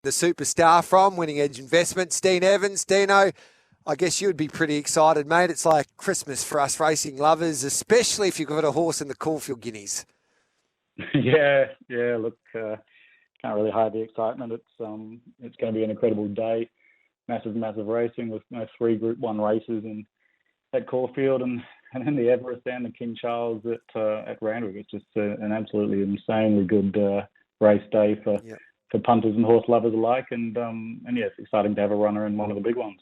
the superstar from Winning Edge Investments, Dean Evans. Dino, I guess you would be pretty excited, mate. It's like Christmas for us racing lovers, especially if you've got a horse in the Caulfield Guineas. Yeah. Look, can't really hide the excitement. It's going to be an incredible day. Massive racing with 3 Group 1 races at Caulfield and then the Everest and the King Charles at Randwick. It's just an absolutely insanely good race day for punters and horse lovers alike. And yeah, it's exciting to have a runner in one of the big ones.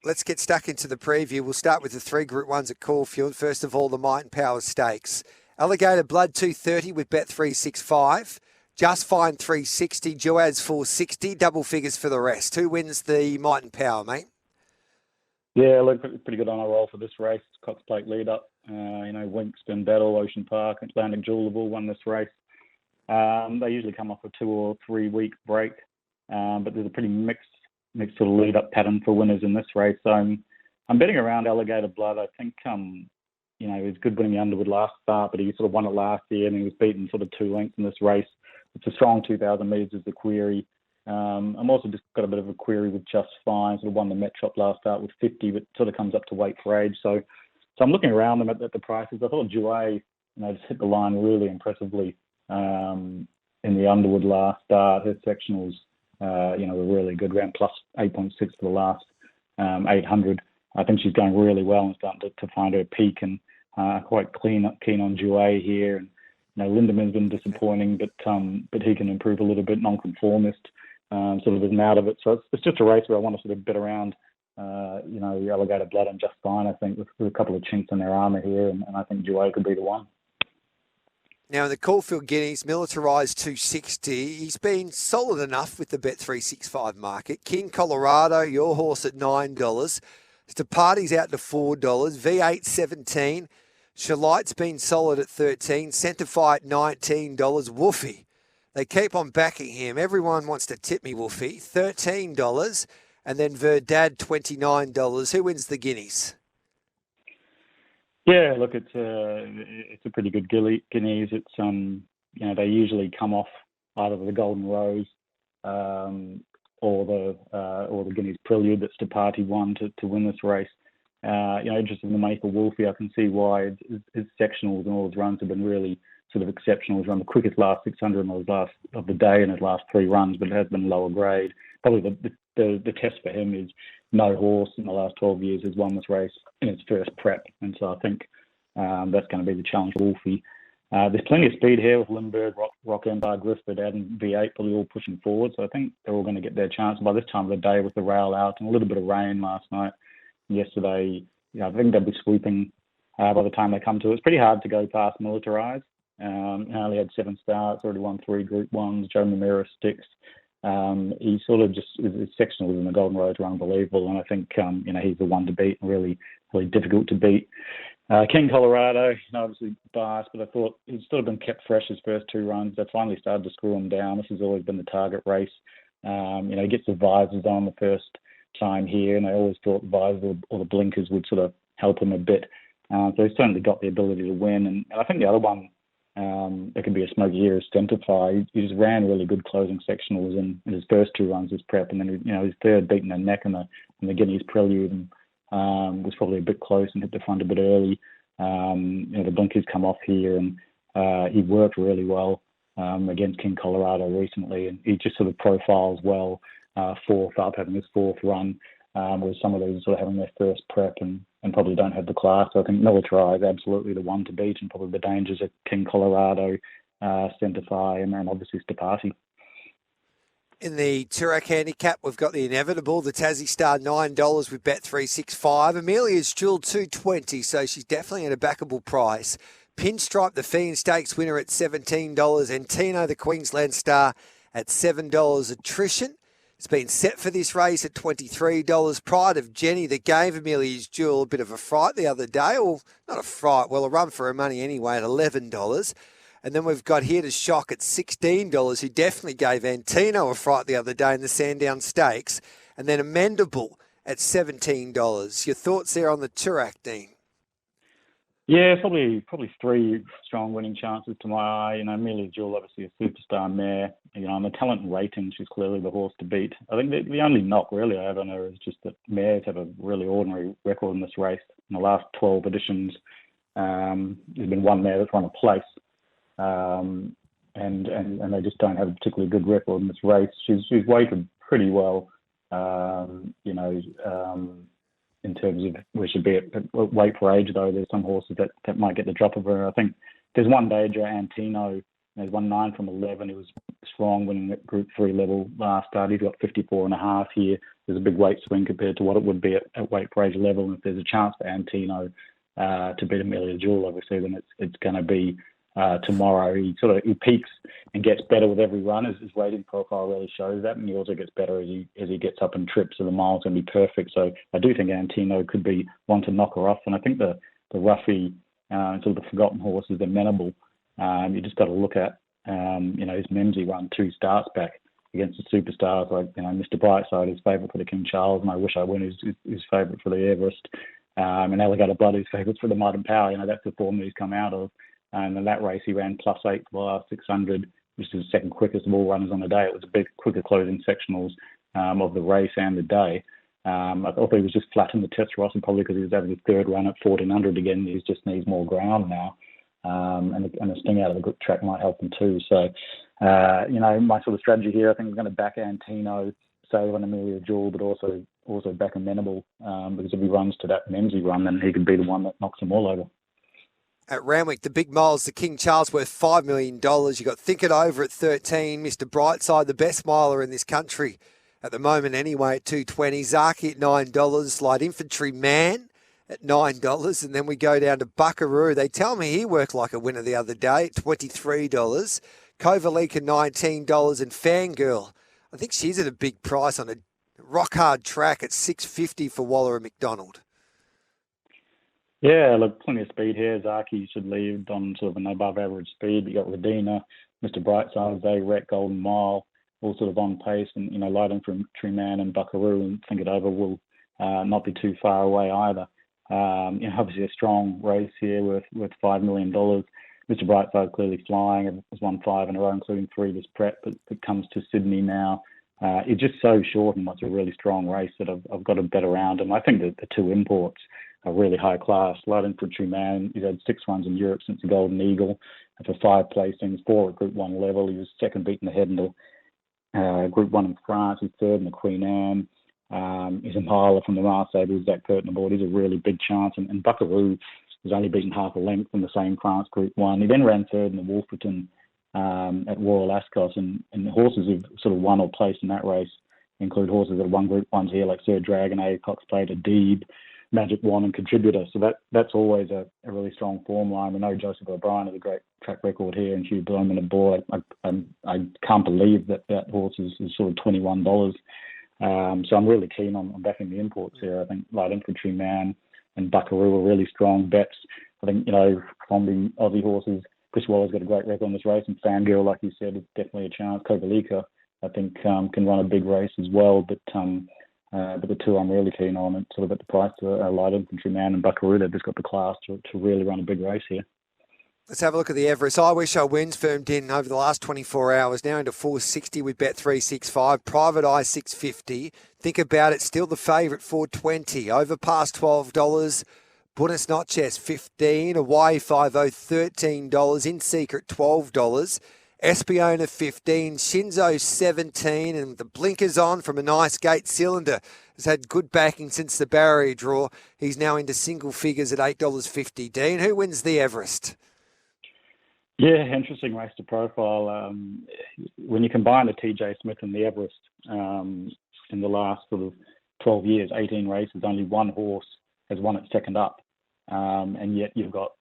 Let's get stuck into the preview. We'll start with the 3 Group 1s at Caulfield. First of all, the Might and Power Stakes. Alligator Blood 230 with Bet 365. Just Fine 360. Joad's 460. Double figures for the rest. Who wins the Might and Power, mate? Yeah, look, pretty good on a roll for this race. Cox Plate lead up. Wink, Spin Battle, Ocean Park, Atlantic Jewel have all won this race. They usually come off a 2 or 3 week break, but there's a pretty mixed sort of lead up pattern for winners in this race. So I'm betting around Alligator Blood. I think he was good winning the Underwood last start, but he sort of won it last year and he was beaten sort of 2 lengths in this race. It's a strong 2,000 metres is the query. I'm also just got a bit of a query with Just Fine. Sort of won the Met Shop last start with 50, but sort of comes up to weight for age. So I'm looking around them at the prices. I thought Jouet, just hit the line really impressively in the Underwood last start. Her sectionals, were really good. Ran plus 8.6 for the last 800. I think she's going really well and starting to find her peak, and quite keen on Jouet here. And Lindeman's been disappointing, but he can improve a little bit. Nonconformist, sort of isn't out of it. So it's just a race where I want to sort of bet around, Alligator Blood and Just Fine. I think with a couple of chinks in their armour here, and I think Jouet could be the one. Now, in the Caulfield Guineas, militarised 260, he's been solid enough with the Bet365 market. King Colorado, your horse at $9. Stapati's out to $4. V8 $17. Shalite's been solid at $13. Centify at $19. Woofy. They keep on backing him. Everyone wants to tip me, Woofy. $13. And then Verdad, $29. Who wins the Guineas? Yeah, look, it's a pretty good Guineas. It's they usually come off either the Golden Rose or the Guineas Prelude that Stapati won to win this race. Interested in the money for Wolfie. I can see why his sectionals and all his runs have been really sort of exceptional. He's run the quickest last 600 of the day in his last 3 runs, but it has been lower grade. Probably the test for him is no horse in the last 12 years has won this race in its first prep, and so I think that's going to be the challenge for Wolfie. There's plenty of speed here with Lindbergh, Rock Empire, Griffith, and V8 probably all pushing forward, so I think they're all going to get their chance by this time of the day with the rail out and a little bit of rain last night. Yesterday, I think they'll be sweeping by the time they come to it. It's pretty hard to go past Militarized. Only had 7 starts, already won 3 Group 1s. Joe Mamira sticks. He sort of just, his sectionals in the Golden Road are unbelievable, and I think, he's the one to beat and really, really difficult to beat. King Colorado, obviously biased, but I thought he's sort of been kept fresh his first 2 runs. They finally started to screw him down. This has always been the target race. He gets the visors on the first time here, and I always thought the visors or the blinkers would sort of help him a bit. So he's certainly got the ability to win. And I think the other one that could be a smoky here is Dentify. He just ran really good closing sectionals in his first 2 runs this prep, and then his third beating the neck in the Guineas Prelude and was probably a bit close and hit the front a bit early. The blinkers come off here, and he worked really well against King Colorado recently, and he just sort of profiles well. 4th up, having his 4th run, whereas some of these are sort of having their first prep and probably don't have the class. So I think Military is absolutely the one to beat, and probably the dangers of King Colorado, Centify, and then obviously Stapati. In the Toorak Handicap, we've got the inevitable, the Tassie Star $9 with Bet365. Amelia's Jewel $2.20, so she's definitely at a backable price. Pinstripe, the Fiend Stakes winner at $17, and Tino, the Queensland Star, at $7. Attrition. It's been set for this race at $23. Pride of Jenny, the gave Amelia's Jewel a bit of a fright the other day. Or not a fright, well, a run for her money anyway at $11. And then we've got Here to Shock at $16, who definitely gave Antino a fright the other day in the Sandown Stakes. And then Amendable at $17. Your thoughts there on the Toorak, Dean? Yeah, probably three strong winning chances to my eye. Amelia Jewel, obviously a superstar mare. On the talent and rating, she's clearly the horse to beat. I think the only knock really I have on her is just that mares have a really ordinary record in this race. In the last 12 editions, there's been one mare that's won a place, and they just don't have a particularly good record in this race. She's weighted pretty well, in terms of where she'd be at weight for age, though. There's some horses that might get the drop of her. I think there's one danger, Antino. There's won 9 from 11. He was strong winning at Group 3 level last start. He's got 54.5 here. There's a big weight swing compared to what it would be at weight for age level. And if there's a chance for Antino to beat Amelia Jewel, obviously, then it's going to be tomorrow. He peaks and gets better with every run. His rating profile really shows that, and he also gets better as he gets up and trips, so the mile's going to be perfect. So I do think Antino could be one to knock her off, and I think the roughy, sort of the forgotten horses, they're amenable. You just got to look at, his Memsey run 2 starts back against the superstars like, Mr. Brightside, his favourite for the King Charles, and I Wish I Win, his favourite for the Everest, and Alligator Blood, his favourites for the Mud and Power. That's the form that he's come out of. And in that race, he ran +8 for the last 600, which is the second quickest of all runners on the day. It was a bit quicker closing sectionals of the race and the day. I thought he was just flat in the test, Ross, and probably because he was having his third run at 1400 again, he just needs more ground now. And the sting out of the good track might help him too. So, my sort of strategy here, I think I'm going to back Antino, save on Amelia Jewel, but also back Amenable, because if he runs to that Memsey run, then he could be the one that knocks them all over. At Randwick, the big miles, the King Charles worth $5 million. You got Think It Over at 13, Mr. Brightside, the best miler in this country at the moment anyway at 220, Zaki at $9, Light Infantry Man at $9, and then we go down to Buckaroo. They tell me he worked like a winner the other day at $23, Kovalika $19, and Fangirl, I think she's at a big price on a rock hard track at $6.50 for Waller and McDonald. Yeah, look, plenty of speed here. Zaki should lead on sort of an above average speed. You got Radina, Mr. Brightside, Zayrek, Golden Mile, all sort of on pace, and Light Infantry Man and Buckaroo and Think It Over will not be too far away either. Obviously a strong race here worth $5 million. Mr. Brightside clearly flying. Has won 5 in a row, including 3 this prep, but it comes to Sydney now. It's just so short, and it's a really strong race that I've got to bet around him. I think that the 2 imports are really high class. Light Infantry Man, he's had 6 runs in Europe since the Golden Eagle, and for 5 placings, 4 at Group 1 level. He was second beaten the head in the Group 1 in France. He's third in the Queen Anne. He's a miler from the Marseille with Zach Curtin aboard. He's a really big chance. And Buckaroo was only beaten half a length in the same France Group 1. He then ran third in the Wolferton at Royal Ascot. And the horses who've sort of won or placed in that race include horses that have won Group 1s here, like Sir Dragon, A, Cox Plate, Deeb, Magic Wand and Contributor. So that's always a really strong form line. We know Joseph O'Brien has a great track record here, and Hugh Bloom and aboard. I can't believe that horse is sort of $21. So I'm really keen on backing the imports here. I think Light Infantry Man and Buckaroo are really strong bets. I think, from the Aussie horses, Chris Waller's got a great record on this race, and Fangirl, like you said, is definitely a chance. Kovalika, I think, can run a big race as well, but the 2 I'm really keen on, and sort of at the price to Light Infantry Man and Buckaroo, they've just got the class to really run a big race here. Let's have a look at the Everest. I Wish I Win's firmed in over the last 24 hours, now into 460 with Bet365. Private Eye 650. Think About It, still the favourite, 420. Over past $12. Buenos Noches 15. Hawaii 50 $13. In Secret $12. Espiona 15, Shinzo 17, and the blinkers on from a nice gate cylinder. Has had good backing since the barrier draw. He's now into single figures at $8.50. Dean, who wins the Everest? Yeah, interesting race to profile. When you combine the TJ Smith and the Everest in the last sort of 12 years, 18 races, only one horse has won it second up. And yet you've got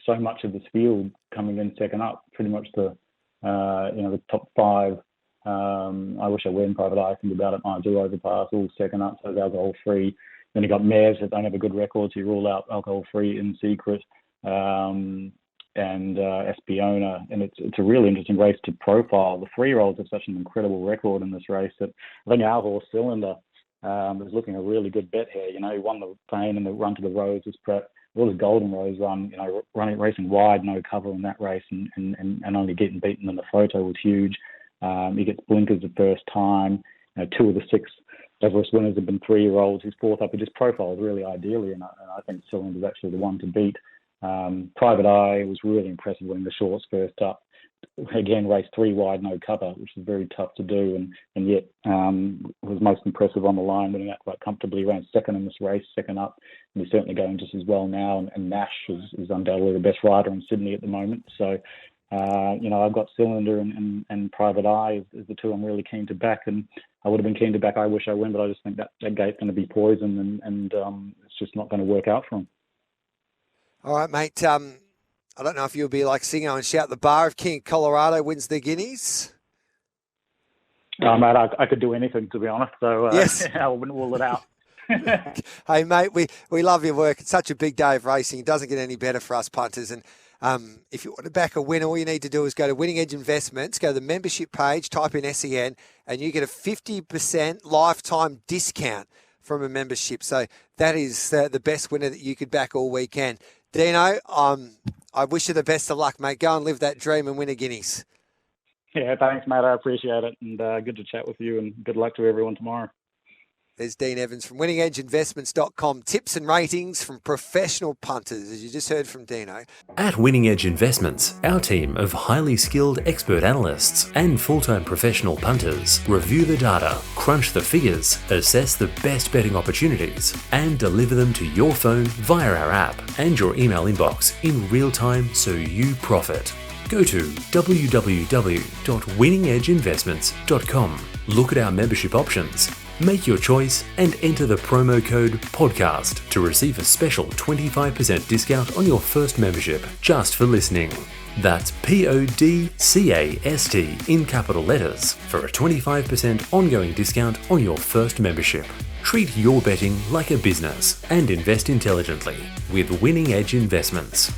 so much of this field coming in second up, pretty much the top 5. I Wish I Win, Private Eye, Think About It, I Do, Overpass, all second up, so alcohol free. Then you got mares that don't have a good record, so you rule out alcohol free, In Secret, and Espiona. And it's a really interesting race to profile. The 3-year-olds have such an incredible record in this race that I think our horse Cylinder is looking a really good bet here. He won the Fame and the Run to the Roses prep. what does Golden Rose run? Racing wide, no cover in that race, and only getting beaten in the photo was huge. He gets blinkers the first time. 2 of the 6 Everest winners have been 3-year-olds. He's fourth up. He just profiles really ideally, and I think Cylinder's actually the one to beat. Private Eye was really impressive winning the shorts first up. Again, raced 3 wide, no cover, which is very tough to do, and yet was most impressive on the line, winning that quite comfortably. Ran second in this race, second up, and he's certainly going just as well now. And Nash is undoubtedly the best rider in Sydney at the moment. So, I've got Cylinder and Private Eye as the 2 I'm really keen to back, and I would have been keen to back I Wish I Win, but I just think that gate's going to be poison, and it's just not going to work out for him. All right, mate. I don't know if you'll be like Singo and shout the bar if King of Colorado wins the Guineas. Oh, mate, I could do anything, to be honest, so yes. I wouldn't rule it out. Hey, mate, we love your work. It's such a big day of racing. It doesn't get any better for us punters. And if you want to back a winner, all you need to do is go to Winning Edge Investments, go to the membership page, type in SEN, and you get a 50% lifetime discount from a membership. So that is the best winner that you could back all weekend. Dino, I wish you the best of luck, mate. Go and live that dream and win a Guineas. Yeah, thanks, mate. I appreciate it. And good to chat with you, and good luck to everyone tomorrow. There's Dean Evans from winningedgeinvestments.com. Tips and ratings from professional punters, as you just heard from Dino. At Winning Edge Investments, our team of highly skilled expert analysts and full-time professional punters review the data, crunch the figures, assess the best betting opportunities, and deliver them to your phone via our app and your email inbox in real time so you profit. Go to www.winningedgeinvestments.com. Look at our membership options. Make your choice and enter the promo code PODCAST to receive a special 25% discount on your first membership just for listening. That's PODCAST in capital letters for a 25% ongoing discount on your first membership. Treat your betting like a business and invest intelligently with Winning Edge Investments.